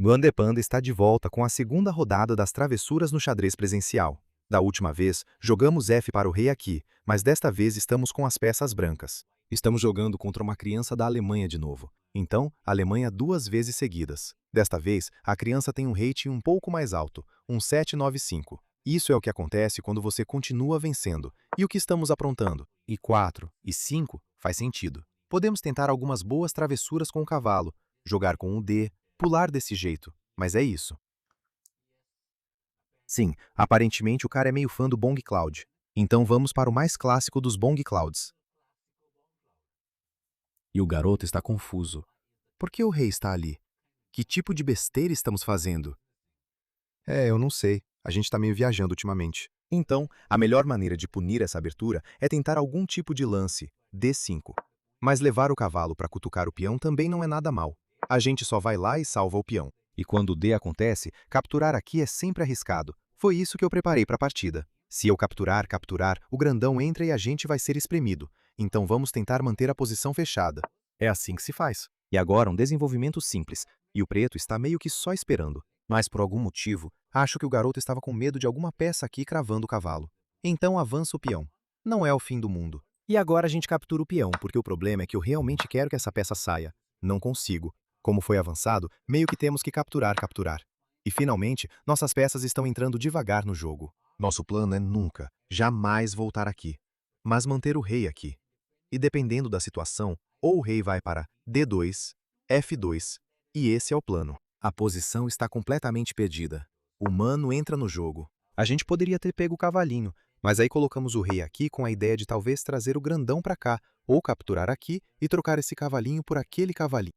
Luan Panda está de volta com a segunda rodada das travessuras no xadrez presencial. Da última vez, jogamos F para o rei aqui, mas desta vez estamos com as peças brancas. Estamos jogando contra uma criança da Alemanha de novo. Então, Alemanha duas vezes seguidas. Desta vez, a criança tem um rating um pouco mais alto, um 795. Isso é o que acontece quando você continua vencendo. E o que estamos aprontando? E 4 e 5 faz sentido. Podemos tentar algumas boas travessuras com o cavalo, jogar com o D, pular desse jeito, mas é isso. Sim, aparentemente o cara é meio fã do Bong Cloud. Então vamos para o mais clássico dos Bong Clouds. E o garoto está confuso. Por que o rei está ali? Que tipo de besteira estamos fazendo? Eu não sei. A gente está meio viajando ultimamente. Então, a melhor maneira de punir essa abertura é tentar algum tipo de lance, D5. Mas levar o cavalo para cutucar o peão também não é nada mal. A gente só vai lá e salva o peão. E quando o D acontece, capturar aqui é sempre arriscado. Foi isso que eu preparei para a partida. Se eu capturar, o grandão entra e a gente vai ser espremido. Então vamos tentar manter a posição fechada. É assim que se faz. E agora um desenvolvimento simples. E o preto está meio que só esperando. Mas por algum motivo, acho que o garoto estava com medo de alguma peça aqui cravando o cavalo. Então avança o peão. Não é o fim do mundo. E agora a gente captura o peão, porque o problema é que eu realmente quero que essa peça saia. Não consigo. Como foi avançado, meio que temos que capturar. E finalmente, nossas peças estão entrando devagar no jogo. Nosso plano é nunca, jamais voltar aqui, mas manter o rei aqui. E dependendo da situação, ou o rei vai para D2, F2, e esse é o plano. A posição está completamente perdida. O mano entra no jogo. A gente poderia ter pego o cavalinho, mas aí colocamos o rei aqui com a ideia de talvez trazer o grandão para cá, ou capturar aqui e trocar esse cavalinho por aquele cavalinho.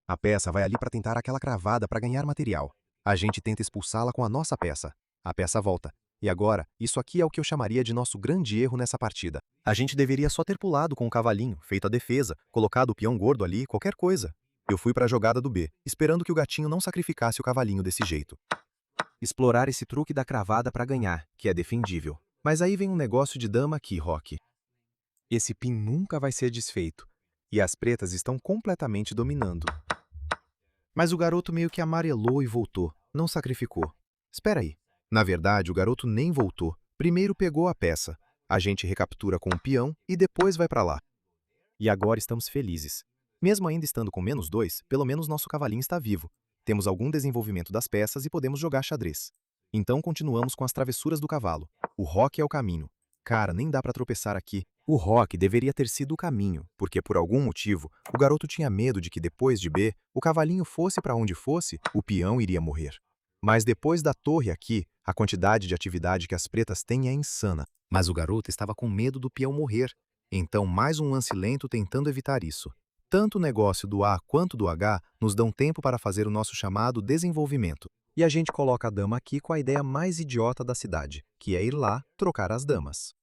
A peça vai ali para tentar aquela cravada para ganhar material. A gente tenta expulsá-la com a nossa peça. A peça volta. E agora, isso aqui é o que eu chamaria de nosso grande erro nessa partida. A gente deveria só ter pulado com o cavalinho, feito a defesa, colocado o peão gordo ali, qualquer coisa. Eu fui para a jogada do B, esperando que o gatinho não sacrificasse o cavalinho desse jeito. Explorar esse truque da cravada para ganhar, que é defendível. Mas aí vem um negócio de dama aqui, Rock. Esse pin nunca vai ser desfeito. E as pretas estão completamente dominando. Mas o garoto meio que amarelou e voltou, não sacrificou. Espera aí. Na verdade, o garoto nem voltou. Primeiro pegou a peça. A gente recaptura com o peão e depois vai para lá. E agora estamos felizes. Mesmo ainda estando com -2, pelo menos nosso cavalinho está vivo. Temos algum desenvolvimento das peças e podemos jogar xadrez. Então continuamos com as travessuras do cavalo. O roque é o caminho. Cara, nem dá para tropeçar aqui. O roque deveria ter sido o caminho, porque por algum motivo, o garoto tinha medo de que depois de B, o cavalinho fosse para onde fosse, o peão iria morrer. Mas depois da torre aqui, a quantidade de atividade que as pretas têm é insana. Mas o garoto estava com medo do peão morrer. Então mais um lance lento tentando evitar isso. Tanto o negócio do A quanto do H nos dão tempo para fazer o nosso chamado desenvolvimento. E a gente coloca a dama aqui com a ideia mais idiota da cidade, que é ir lá trocar as damas.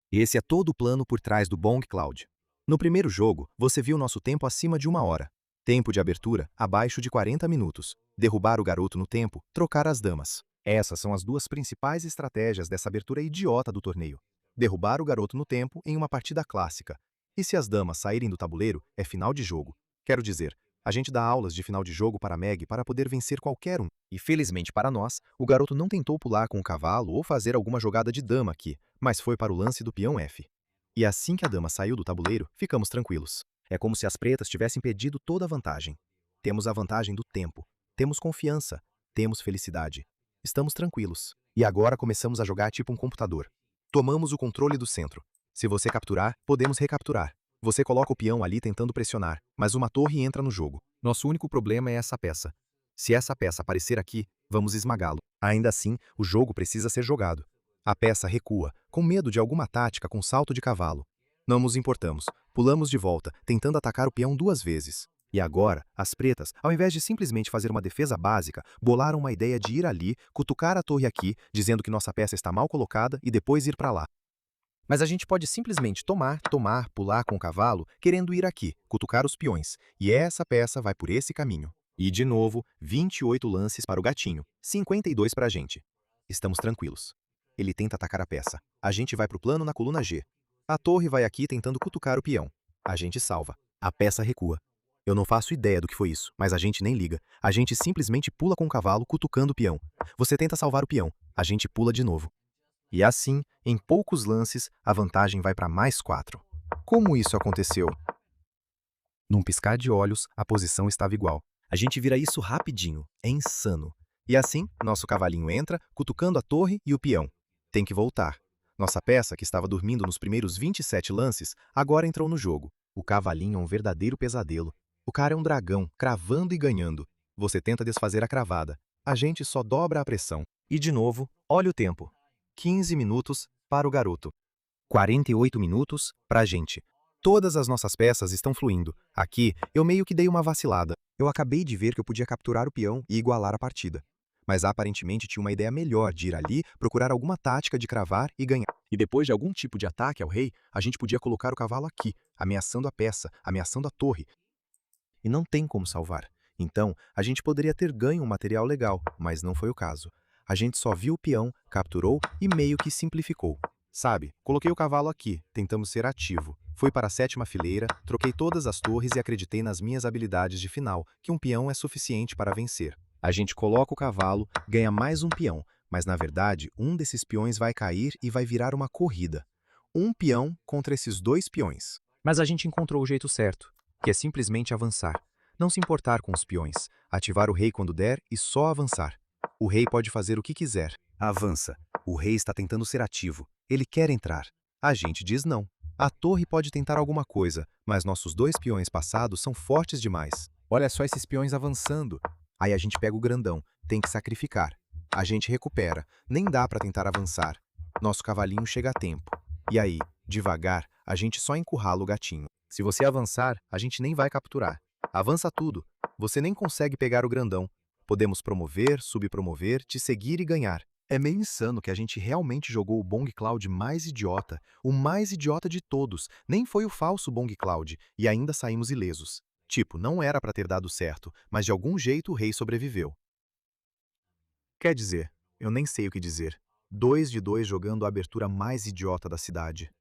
Esse é todo o plano por trás do Bong Cloud. No primeiro jogo, você viu nosso tempo acima de 1 hora. Tempo de abertura abaixo de 40 minutos. Derrubar o garoto no tempo, trocar as damas. Essas são as duas principais estratégias dessa abertura idiota do torneio. Derrubar o garoto no tempo em uma partida clássica. E se as damas saírem do tabuleiro, é final de jogo. Quero dizer, a gente dá aulas de final de jogo para a Meg para poder vencer qualquer um. E felizmente para nós, o garoto não tentou pular com o cavalo ou fazer alguma jogada de dama aqui, mas foi para o lance do peão F. E assim que a dama saiu do tabuleiro, ficamos tranquilos. É como se as pretas tivessem perdido toda a vantagem. Temos a vantagem do tempo. Temos confiança. Temos felicidade. Estamos tranquilos. E agora começamos a jogar tipo um computador. Tomamos o controle do centro. Se você capturar, podemos recapturar. Você coloca o peão ali tentando pressionar, mas uma torre entra no jogo. Nosso único problema é essa peça. Se essa peça aparecer aqui, vamos esmagá-lo. Ainda assim, o jogo precisa ser jogado. A peça recua, com medo de alguma tática com salto de cavalo. Não nos importamos. Pulamos de volta, tentando atacar o peão 2 vezes. E agora, as pretas, ao invés de simplesmente fazer uma defesa básica, bolaram uma ideia de ir ali, cutucar a torre aqui, dizendo que nossa peça está mal colocada e depois ir para lá. Mas a gente pode simplesmente tomar, pular com o cavalo, querendo ir aqui, cutucar os peões. E essa peça vai por esse caminho. E de novo, 28 lances para o gatinho, 52 para a gente. Estamos tranquilos. Ele tenta atacar a peça. A gente vai para o plano na coluna G. A torre vai aqui tentando cutucar o peão. A gente salva. A peça recua. Eu não faço ideia do que foi isso, mas a gente nem liga. A gente simplesmente pula com o cavalo, cutucando o peão. Você tenta salvar o peão, a gente pula de novo. E assim, em poucos lances, a vantagem vai para mais 4. Como isso aconteceu? Num piscar de olhos, a posição estava igual. A gente vira isso rapidinho, é insano. E assim, nosso cavalinho entra, cutucando a torre e o peão. Tem que voltar. Nossa peça, que estava dormindo nos primeiros 27 lances, agora entrou no jogo. O cavalinho é um verdadeiro pesadelo. O cara é um dragão, cravando e ganhando. Você tenta desfazer a cravada. A gente só dobra a pressão. E de novo, olha o tempo. 15 minutos para o garoto. 48 minutos para a gente. Todas as nossas peças estão fluindo. Aqui, eu meio que dei uma vacilada. Eu acabei de ver que eu podia capturar o peão e igualar a partida. Mas aparentemente tinha uma ideia melhor de ir ali, procurar alguma tática de cravar e ganhar. E depois de algum tipo de ataque ao rei, a gente podia colocar o cavalo aqui, ameaçando a peça, ameaçando a torre. E não tem como salvar. Então, a gente poderia ter ganho um material legal, mas não foi o caso. A gente só viu o peão, capturou e meio que simplificou. Sabe, coloquei o cavalo aqui, tentamos ser ativo. Fui para a 7ª fileira, troquei todas as torres e acreditei nas minhas habilidades de final, que um peão é suficiente para vencer. A gente coloca o cavalo, ganha mais um peão, mas na verdade, um desses peões vai cair e vai virar uma corrida. Um peão contra esses 2 peões. Mas a gente encontrou o jeito certo, que é simplesmente avançar. Não se importar com os peões, ativar o rei quando der e só avançar. O rei pode fazer o que quiser. Avança. O rei está tentando ser ativo. Ele quer entrar. A gente diz não. A torre pode tentar alguma coisa, mas nossos 2 peões passados são fortes demais. Olha só esses peões avançando. Aí a gente pega o grandão, tem que sacrificar. A gente recupera, nem dá para tentar avançar. Nosso cavalinho chega a tempo. E aí, devagar, a gente só encurrala o gatinho. Se você avançar, a gente nem vai capturar. Avança tudo. Você nem consegue pegar o grandão. Podemos promover, subpromover, te seguir e ganhar. É meio insano que a gente realmente jogou o Bong Cloud mais idiota, o mais idiota de todos. Nem foi o falso Bong Cloud, e ainda saímos ilesos. Tipo, não era para ter dado certo, mas de algum jeito o rei sobreviveu. Quer dizer, eu nem sei o que dizer. 2 de 2 jogando a abertura mais idiota da cidade.